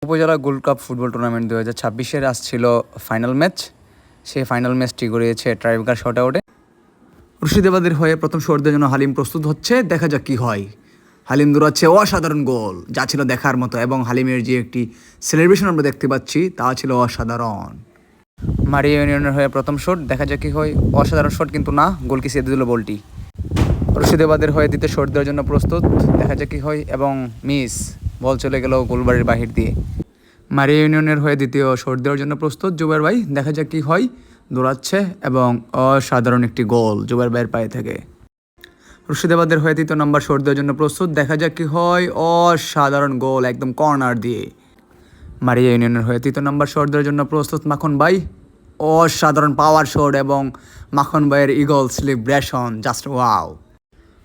উপজেলা gold cup football tournament 2026-এর আজ ছিল ফাইনাল ম্যাচ। সেই ফাইনাল ম্যাচটি গড়িয়েছে ট্রাইব্রেকার শটআউটে। মুর্শিদাবাদের হয়ে প্রথম শোরদের জন্য হালিম প্রস্তুত হচ্ছে, দেখা যাক কি হয়। হালিম দৌড়াচ্ছে অসাধারণ গোল, যা ছিল দেখার মতো, এবং হালিমের যে একটি সেলিব্রেশন আমরা দেখতে পাচ্ছি তা ছিল অসাধারণ। মারিয়া ইউনিয়নের হয়ে প্রথম শট, দেখা যাক কি হয়। অসাধারণ শট কিন্তু না, গোলকি সেধে দিল বলটি। মুর্শিদাবাদের হয়ে দ্বিতীয় শট দেওয়ার জন্য প্রস্তুত, দেখা যাক কি হয়, এবং মিস, বল চলে গেল গোলবাড়ির বাহির দিয়ে। মারিয়া ইউনিয়নের হয়ে দ্বিতীয় শট দেওয়ার জন্য প্রস্তুত জুবের ভাই, দেখা যাক কি হয়। দৌড়াচ্ছে এবং অসাধারণ একটি গোল জুবের ভাইয়ের পায়ে থেকে। মুর্শিদাবাদের হয়ে তৃতীয় নম্বর শট দেওয়ার জন্য প্রস্তুত, দেখা যাক কি হয়। অসাধারণ গোল একদম কর্নার দিয়ে। মারিয়া ইউনিয়নের হয়ে তৃতীয় নম্বর শট দেওয়ার জন্য প্রস্তুত মাখন ভাই, অসাধারণ পাওয়ার শট এবং মাখন ভাইয়ের ইগল সেলিব্রেশন, জাস্ট ওয়াও।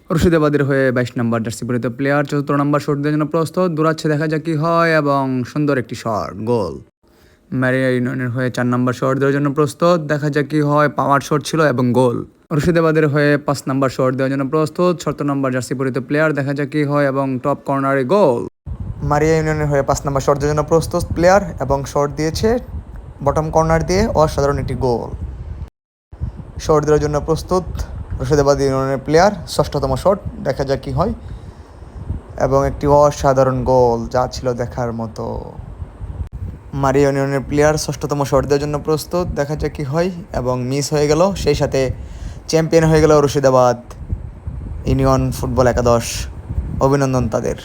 মুর্শিদাবাদের হয়ে 22 নম্বর জার্সি পরিহিত প্লেয়ার চতুর্থ নম্বর শট দেওয়ার জন্য প্রস্তুত, দৌড়াচ্ছে, দেখা যাক কি হয়, এবং সুন্দর একটি শট, গোল। মারিয়া ইউনিয়নের হয়ে 4 নম্বর শট দেওয়ার জন্য প্রস্তুত, দেখা যাক কি হয়, পাওয়ার শট ছিল এবং গোল। মুর্শিদাবাদের হয়ে 5 নম্বর শট দেওয়ার জন্য প্রস্তুত 7 নম্বর জার্সি পরিহিত প্লেয়ার, দেখা যাক কি হয়, এবং টপ কর্নারে গোল। মারিয়া ইউনিয়নের হয়ে 5 নম্বর শট দেওয়ার জন্য প্রস্তুত প্লেয়ার এবং শট দিয়েছে বটম কর্নার দিয়ে, অসাধারণ একটি গোল। শট দেওয়ার জন্য প্রস্তুত মুর্শিদাবাদ ইউনিয়নের প্লেয়ার, ষষ্ঠতম শট, দেখা যাক কি হয়, এবং একটি অসাধারণ গোল, যা ছিল দেখার মতো। মারিয়া ইউনিয়নের প্লেয়ার ষষ্ঠতম শট দেওয়ার জন্য প্রস্তুত, দেখা যাক কি হয়, এবং মিস হয়ে গেল। সেই সাথে চ্যাম্পিয়ন হয়ে গেল মুর্শিদাবাদ ইউনিয়ন ফুটবল একাদশ, অভিনন্দন তাদের।